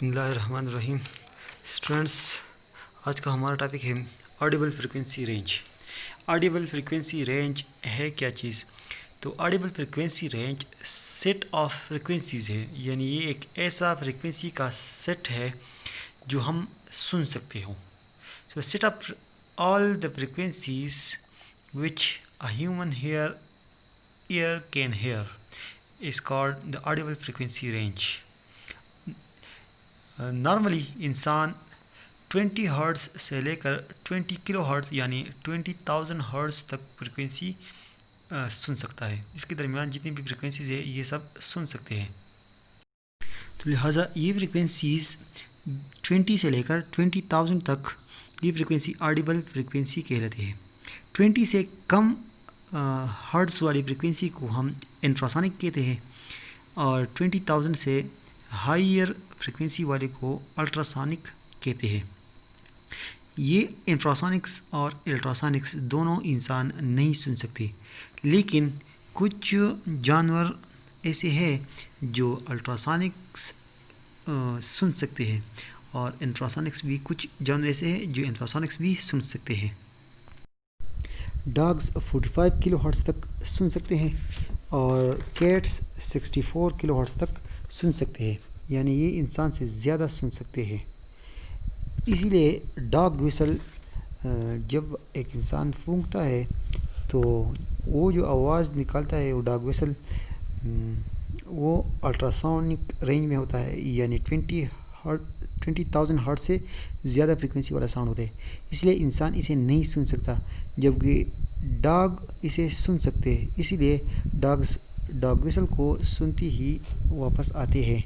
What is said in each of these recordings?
बिस्मिल्लाहिर्रहमानिर्रहीम। स्टूडेंट्स, आज का हमारा टॉपिक है Audible frequency range. Audible frequency range है क्या चीज़? तो Audible frequency range set of frequencies है, यानी ये एक ऐसा फ्रीक्वेंसी का सेट है जो हम सुन सकते हो। सो set of all the frequencies which a human ear can hear is called the audible frequency range. Normally इंसान 20 हर्ट्ज़ से लेकर 20 किलो हर्ट्ज़ यानी 20,000 हर्ट्ज़ तक फ्रीक्वेंसी सुन सकता है। इसके दरमियान जितनी भी फ्रीक्वेंसीज है ये सब सुन सकते हैं। तो लिहाजा ये फ्रीक्वेंसीज 20 से लेकर 20,000 तक ये फ्रीक्वेंसी ऑडिबल फ्रीक्वेंसी कहलाती है। 20 से कम हर्ट्ज़ वाली फ्रीक्वेंसी को हम इंफ्रासोनिक कहते हैं और 20,000 से हायर फ्रीक्वेंसी वाले को अल्ट्रासोनिक कहते हैं। ये इंफ्रासोनिक्स और अल्ट्रासोनिक्स दोनों इंसान नहीं सुन सकते, लेकिन कुछ जानवर ऐसे हैं जो अल्ट्रासोनिक्स सुन सकते हैं और इंफ्रासोनिक्स भी, कुछ जानवर ऐसे हैं जो इंफ्रासोनिक्स भी सुन सकते हैं। डॉग्स 45 किलो हर्ट्ज़ तक सुन सकते हैं और कैट्स 64 किलो हर्ट्ज़ तक सुन सकते हैं, यानी ये इंसान से ज़्यादा सुन सकते हैं। इसीलिए डॉग विसल जब एक इंसान फूंकता है तो वो जो आवाज़ निकालता है वो डॉग विसल वो अल्ट्रासोनिक रेंज में होता है, यानी 20,000 हर्ट्ज़ से ज़्यादा फ्रीक्वेंसी वाला साउंड होता है। इसलिए इंसान इसे नहीं सुन सकता, जबकि डॉग इसे सुन सकते हैं। इसीलिए डॉग विसल को सुनते ही वापस आते हैं।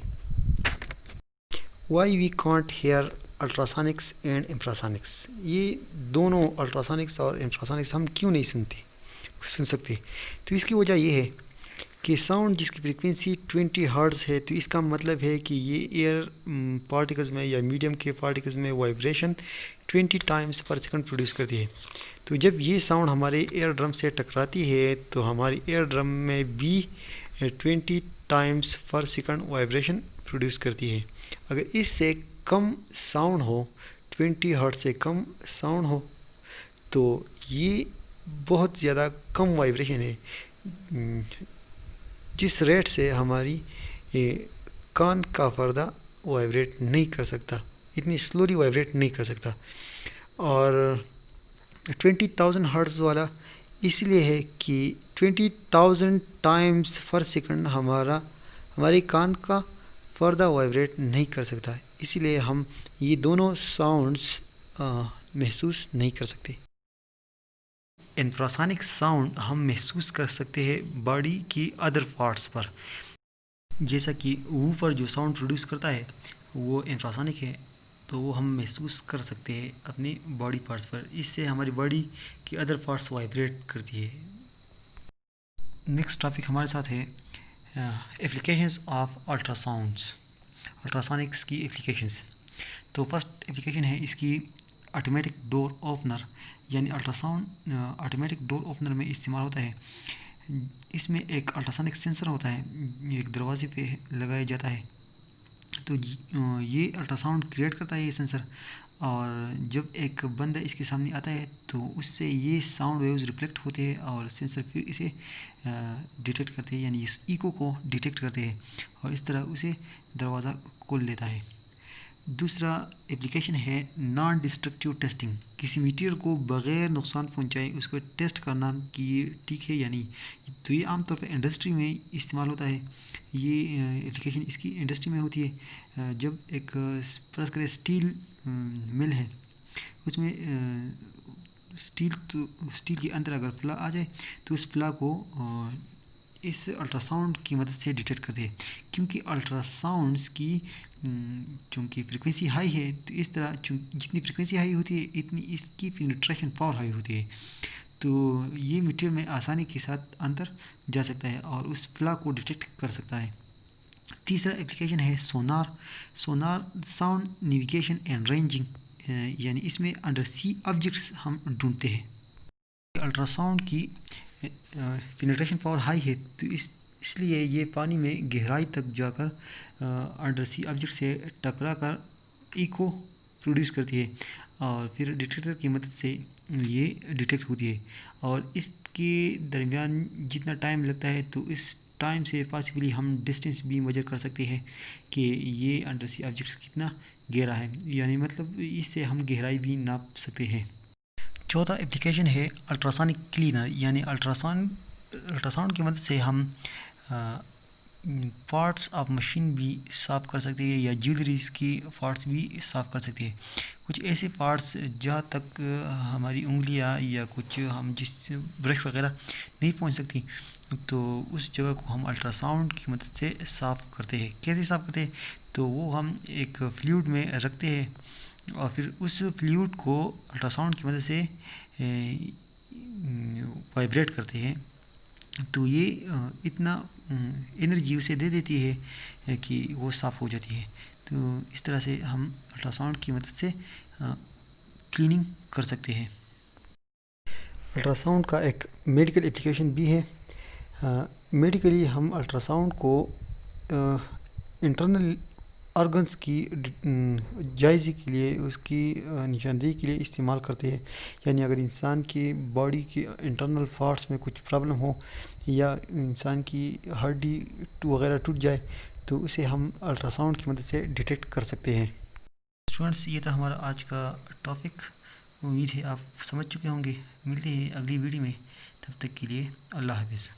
Why we can't hear ultrasonics and infrasonics, ये दोनों अल्ट्रासोनिक्स और इंफ्रासोनिक्स हम क्यों नहीं सुन सकते? तो इसकी वजह यह है कि साउंड जिसकी फ्रीक्वेंसी 20 हर्ट्ज़ है, तो इसका मतलब है कि ये एयर पार्टिकल्स में या मीडियम के पार्टिकल्स में वाइब्रेशन 20 टाइम्स पर सेकंड प्रोड्यूस करती है। तो जब ये साउंड हमारे एयर ड्रम से टकराती है तो हमारी एयर ड्रम में भी 20 टाइम्स पर सेकंड वाइब्रेशन प्रोड्यूस करती है। अगर इससे कम साउंड हो, 20 हर्ट्ज़ से कम साउंड हो, तो ये बहुत ज़्यादा कम वाइब्रेशन है, जिस रेट से हमारी कान का पर्दा वाइब्रेट नहीं कर सकता, इतनी स्लोली वाइब्रेट नहीं कर सकता। और 20,000 हर्ट्ज़ वाला इसलिए है कि 20,000 टाइम्स पर सेकंड हमारे कान का पर्दा वाइब्रेट नहीं कर सकता, इसीलिए हम ये दोनों साउंड्स महसूस नहीं कर सकते। इंफ्रासोनिक साउंड हम महसूस कर सकते हैं बॉडी की अदर पार्ट्स पर, जैसा कि ऊपर जो साउंड प्रोड्यूस करता है वो इंफ्रासोनिक है, तो वो हम महसूस कर सकते हैं अपनी बॉडी पार्ट्स पर। इससे हमारी बॉडी की अदर पार्ट्स वाइब्रेट करती है। नेक्स्ट टॉपिक हमारे साथ है एप्लीकेशंस ऑफ अल्ट्रासाउंड्स, अल्ट्रासोनिक्स की एप्लीकेशंस। तो फर्स्ट एप्लीकेशन है इसकी ऑटोमेटिक डोर ओपनर, यानी अल्ट्रासाउंड ऑटोमेटिक डोर ओपनर में इस्तेमाल होता है। इसमें एक अल्ट्रासोनिक सेंसर होता है, एक दरवाजे पे लगाया जाता है, तो ये अल्ट्रासाउंड क्रिएट करता है ये सेंसर, और जब एक बंदा इसके सामने आता है तो उससे ये साउंड वेव्स रिफ्लेक्ट होते हैं और सेंसर फिर इसे डिटेक्ट करते हैं, यानी इस इको को डिटेक्ट करते हैं और इस तरह उसे दरवाज़ा खोल लेता है। दूसरा एप्लीकेशन है नॉन डिस्ट्रक्टिव टेस्टिंग, किसी मटीरियल को बग़ैर नुकसान पहुंचाए उसको टेस्ट करना कि ये ठीक है या नहीं। तो ये आमतौर पर इंडस्ट्री में इस्तेमाल होता है। ये एप्लीकेशन इसकी इंडस्ट्री में होती है। जब एक फर्ज करें स्टील मिल है, उसमें स्टील के अंदर अगर फ्ला आ जाए तो उस फ्ला को इस अल्ट्रासाउंड की मदद से डिटेक्ट करते हैं। क्योंकि अल्ट्रासाउंड्स की चूँकि फ्रीक्वेंसी हाई है, तो इस तरह जितनी फ्रीक्वेंसी हाई होती है इतनी इसकी पेनिट्रेशन पावर हाई होती है, तो ये मटीरियल में आसानी के साथ अंदर जा सकता है और उस फ्ला को डिटेक्ट कर सकता है। तीसरा एप्लीकेशन है sonar sound navigation and ranging, यानी इसमें अंडर सी ऑब्जेक्ट्स हम ढूंढते हैं। अल्ट्रासाउंड की पेनिट्रेशन पावर हाई है, तो इसलिए ये पानी में गहराई तक जाकर अंडर सी ऑब्जेक्ट से टकरा कर इको प्रोड्यूस करती है और फिर डिटेक्टर की मदद से ये डिटेक्ट होती है। और इसके दरमियान जितना टाइम लगता है तो इस टाइम से पॉसिबली हम डिस्टेंस भी मेजर कर सकते हैं कि ये अंडर सी ऑब्जेक्ट्स कितना गहरा है, यानी मतलब इससे हम गहराई भी नाप सकते हैं। चौथा एप्लीकेशन है अल्ट्रासोनिक क्लीनर, यानी अल्ट्रासाउंड की मदद से हम पार्ट्स ऑफ मशीन भी साफ़ कर सकते हैं या ज्वेलरीज की पार्ट्स भी साफ़ कर सकते हैं। कुछ ऐसे पार्ट्स जहाँ तक हमारी उंगलियाँ या कुछ हम जिस ब्रश वगैरह नहीं पहुँच सकती, तो उस जगह को हम अल्ट्रासाउंड की मदद से साफ़ करते हैं। कैसे साफ़ करते हैं, तो वो हम एक फ्लूइड में रखते हैं और फिर उस फ्लूइड को अल्ट्रासाउंड की मदद से वाइब्रेट करते हैं, तो ये इतना एनर्जी उसे दे देती है कि वो साफ़ हो जाती है। तो इस तरह से हम अल्ट्रासाउंड की मदद से क्लीनिंग कर सकते हैं। अल्ट्रासाउंड का एक मेडिकल एप्लीकेशन भी है। मेडिकली हम अल्ट्रासाउंड को इंटरनल ऑर्गन्स की जायज़े के लिए, उसकी निशानदेही के लिए इस्तेमाल करते हैं। यानी अगर इंसान की बॉडी के इंटरनल पार्ट्स में कुछ प्रॉब्लम हो या इंसान की हड्डी वगैरह टूट जाए, तो उसे हम अल्ट्रासाउंड की मदद से डिटेक्ट कर सकते हैं। स्टूडेंट्स, ये था हमारा आज का टॉपिक। उम्मीद है आप समझ चुके होंगे। मिलते हैं अगली वीडियो में, तब तक के लिए अल्लाह हाफ़िज़।